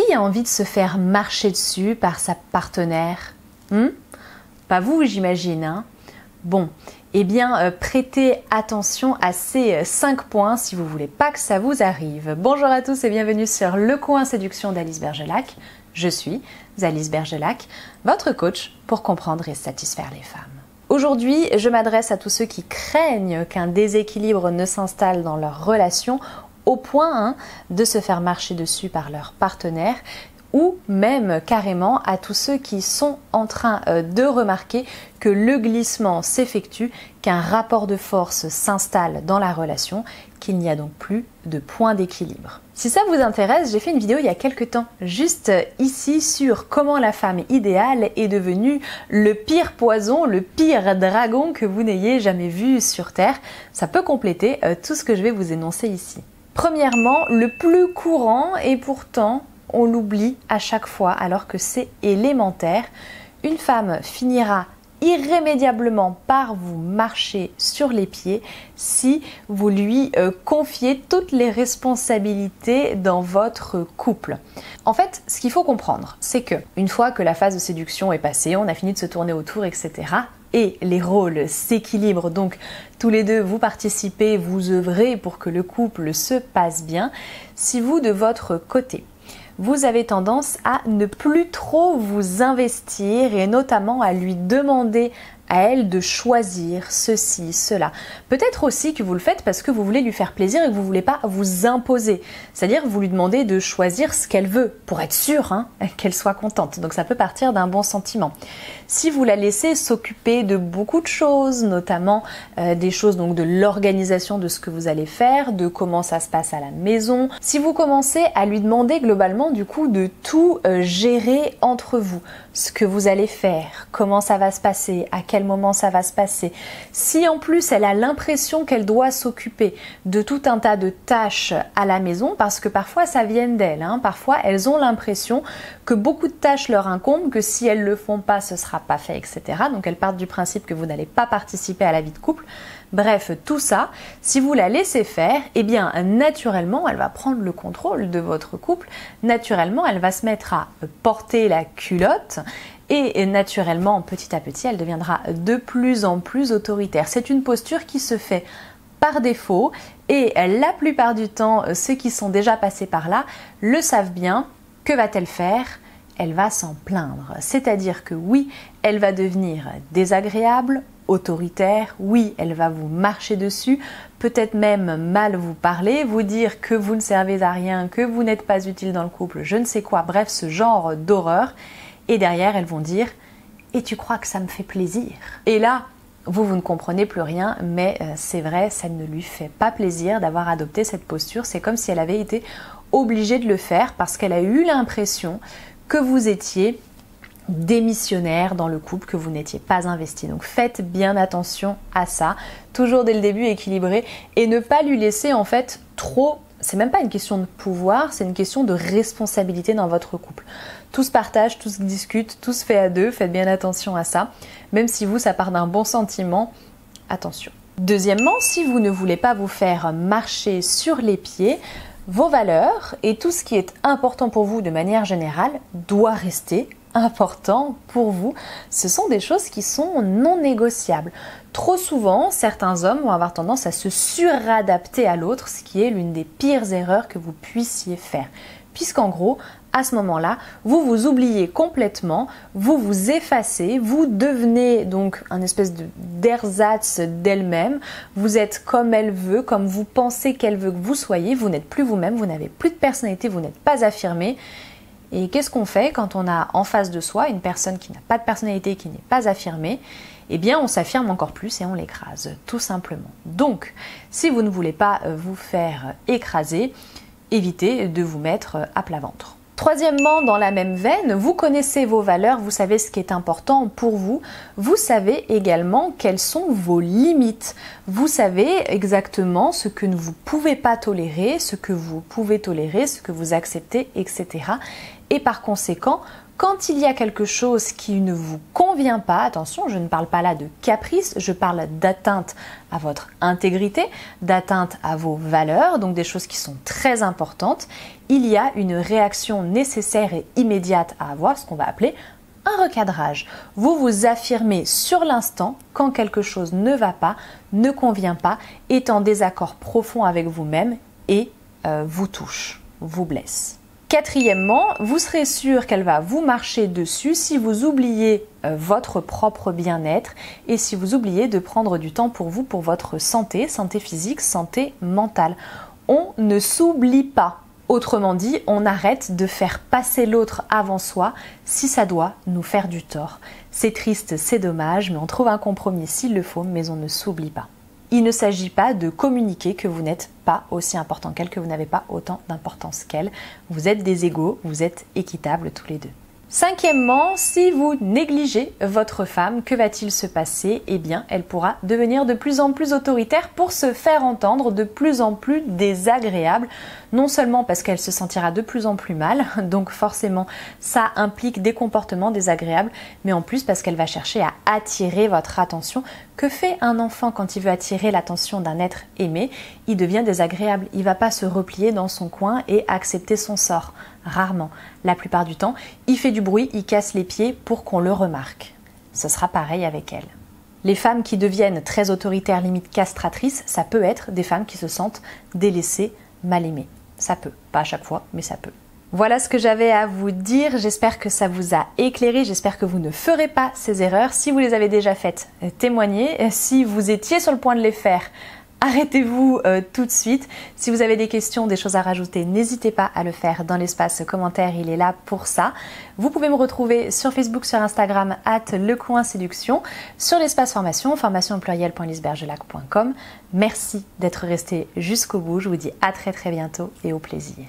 Qui a envie de se faire marcher dessus par sa partenaire? Pas vous, j'imagine, hein? Bon, eh bien, prêtez attention à ces 5 points si vous voulez pas que ça vous arrive. Bonjour à tous et bienvenue sur Le Coin Séduction d'Alice Bergelac. Je suis Alice Bergelac, votre coach pour comprendre et satisfaire les femmes. Aujourd'hui, je m'adresse à tous ceux qui craignent qu'un déséquilibre ne s'installe dans leur relation au point de se faire marcher dessus par leur partenaire, ou même carrément à tous ceux qui sont en train de remarquer que le glissement s'effectue, qu'un rapport de force s'installe dans la relation, qu'il n'y a donc plus de point d'équilibre. Si ça vous intéresse, j'ai fait une vidéo il y a quelques temps, juste ici, sur comment la femme idéale est devenue le pire poison, le pire dragon que vous n'ayez jamais vu sur Terre. Ça peut compléter tout ce que je vais vous énoncer ici. Premièrement, le plus courant, et pourtant on l'oublie à chaque fois alors que c'est élémentaire, une femme finira irrémédiablement par vous marcher sur les pieds si vous lui confiez toutes les responsabilités dans votre couple. En fait, ce qu'il faut comprendre, c'est que une fois que la phase de séduction est passée, on a fini de se tourner autour, etc., et les rôles s'équilibrent, donc tous les deux vous participez, vous œuvrez pour que le couple se passe bien. Si vous, de votre côté, vous avez tendance à ne plus trop vous investir et notamment à lui demander à elle de choisir ceci, cela. Peut-être aussi que vous le faites parce que vous voulez lui faire plaisir et que vous ne voulez pas vous imposer. C'est-à-dire vous lui demandez de choisir ce qu'elle veut pour être sûre qu'elle soit contente. Donc ça peut partir d'un bon sentiment. Si vous la laissez s'occuper de beaucoup de choses, notamment des choses donc de l'organisation de ce que vous allez faire, de comment ça se passe à la maison, si vous commencez à lui demander globalement du coup de tout gérer entre vous, ce que vous allez faire, comment ça va se passer, à quel moment ça va se passer. Si en plus elle a l'impression qu'elle doit s'occuper de tout un tas de tâches à la maison, parce que parfois ça vient d'elle, parfois elles ont l'impression que beaucoup de tâches leur incombent, que si elles le font pas, ce sera pas fait, etc. Donc elles partent du principe que vous n'allez pas participer à la vie de couple. Bref, tout ça, si vous la laissez faire, eh bien naturellement elle va prendre le contrôle de votre couple, naturellement elle va se mettre à porter la culotte et naturellement petit à petit elle deviendra de plus en plus autoritaire. C'est une posture qui se fait par défaut et la plupart du temps ceux qui sont déjà passés par là le savent bien. Que va-t-elle faire ? Elle va s'en plaindre, c'est-à-dire que oui, elle va devenir désagréable, autoritaire, oui, elle va vous marcher dessus, peut-être même mal vous parler, vous dire que vous ne servez à rien, que vous n'êtes pas utile dans le couple, je ne sais quoi, bref, ce genre d'horreur. Et derrière, elles vont dire « Et tu crois que ça me fait plaisir ?» Et là, vous ne comprenez plus rien, mais c'est vrai, ça ne lui fait pas plaisir d'avoir adopté cette posture. C'est comme si elle avait été obligée de le faire parce qu'elle a eu l'impression que vous étiez démissionnaire dans le couple, que vous n'étiez pas investi. Donc faites bien attention à ça, toujours dès le début équilibré et ne pas lui laisser en fait trop. C'est même pas une question de pouvoir, c'est une question de responsabilité dans votre couple. Tout se partage, tout se discute, tout se fait à deux, faites bien attention à ça. Même si vous, ça part d'un bon sentiment, attention. Deuxièmement, si vous ne voulez pas vous faire marcher sur les pieds, vos valeurs et tout ce qui est important pour vous de manière générale doit rester important pour vous. Ce sont des choses qui sont non négociables. Trop souvent, certains hommes vont avoir tendance à se suradapter à l'autre, ce qui est l'une des pires erreurs que vous puissiez faire. Puisqu'en gros, à ce moment-là, vous vous oubliez complètement, vous vous effacez, vous devenez donc un espèce d'ersatz d'elle-même, vous êtes comme elle veut, comme vous pensez qu'elle veut que vous soyez, vous n'êtes plus vous-même, vous n'avez plus de personnalité, vous n'êtes pas affirmé. Et qu'est-ce qu'on fait quand on a en face de soi une personne qui n'a pas de personnalité, qui n'est pas affirmée? Eh bien, on s'affirme encore plus et on l'écrase, tout simplement. Donc, si vous ne voulez pas vous faire écraser, évitez de vous mettre à plat ventre. Troisièmement, dans la même veine, vous connaissez vos valeurs, vous savez ce qui est important pour vous, vous savez également quelles sont vos limites, vous savez exactement ce que vous ne pouvez pas tolérer, ce que vous pouvez tolérer, ce que vous acceptez, etc. Et par conséquent, quand il y a quelque chose qui ne vous convient pas, attention, je ne parle pas là de caprice, je parle d'atteinte à votre intégrité, d'atteinte à vos valeurs, donc des choses qui sont très importantes, il y a une réaction nécessaire et immédiate à avoir, ce qu'on va appeler un recadrage. Vous vous affirmez sur l'instant quand quelque chose ne va pas, ne convient pas, est en désaccord profond avec vous-même et vous touche, vous blesse. Quatrièmement, vous serez sûr qu'elle va vous marcher dessus si vous oubliez votre propre bien-être et si vous oubliez de prendre du temps pour vous, pour votre santé, santé physique, santé mentale. On ne s'oublie pas. Autrement dit, on arrête de faire passer l'autre avant soi si ça doit nous faire du tort. C'est triste, c'est dommage, mais on trouve un compromis s'il le faut, mais on ne s'oublie pas. Il ne s'agit pas de communiquer que vous n'êtes pas aussi important qu'elle, que vous n'avez pas autant d'importance qu'elle. Vous êtes des égaux, vous êtes équitables tous les deux. Cinquièmement, si vous négligez votre femme, que va-t-il se passer? Eh bien, elle pourra devenir de plus en plus autoritaire pour se faire entendre, de plus en plus désagréable. Non seulement parce qu'elle se sentira de plus en plus mal, donc forcément ça implique des comportements désagréables, mais en plus parce qu'elle va chercher à attirer votre attention. Que fait un enfant quand il veut attirer l'attention d'un être aimé? Il devient désagréable, il ne va pas se replier dans son coin et accepter son sort. Rarement. La plupart du temps, il fait du bruit, il casse les pieds pour qu'on le remarque. Ce sera pareil avec elle. Les femmes qui deviennent très autoritaires, limite castratrices, ça peut être des femmes qui se sentent délaissées, mal aimées. Ça peut, pas à chaque fois, mais ça peut. Voilà ce que j'avais à vous dire, j'espère que ça vous a éclairé, j'espère que vous ne ferez pas ces erreurs. Si vous les avez déjà faites, témoignez. Si vous étiez sur le point de les faire, arrêtez-vous tout de suite. Si vous avez des questions, des choses à rajouter, n'hésitez pas à le faire dans l'espace commentaire, il est là pour ça. Vous pouvez me retrouver sur Facebook, sur Instagram, @lecoinséduction, sur l'espace formation, formation@lisbergelac.com. Merci d'être resté jusqu'au bout, je vous dis à très bientôt et au plaisir.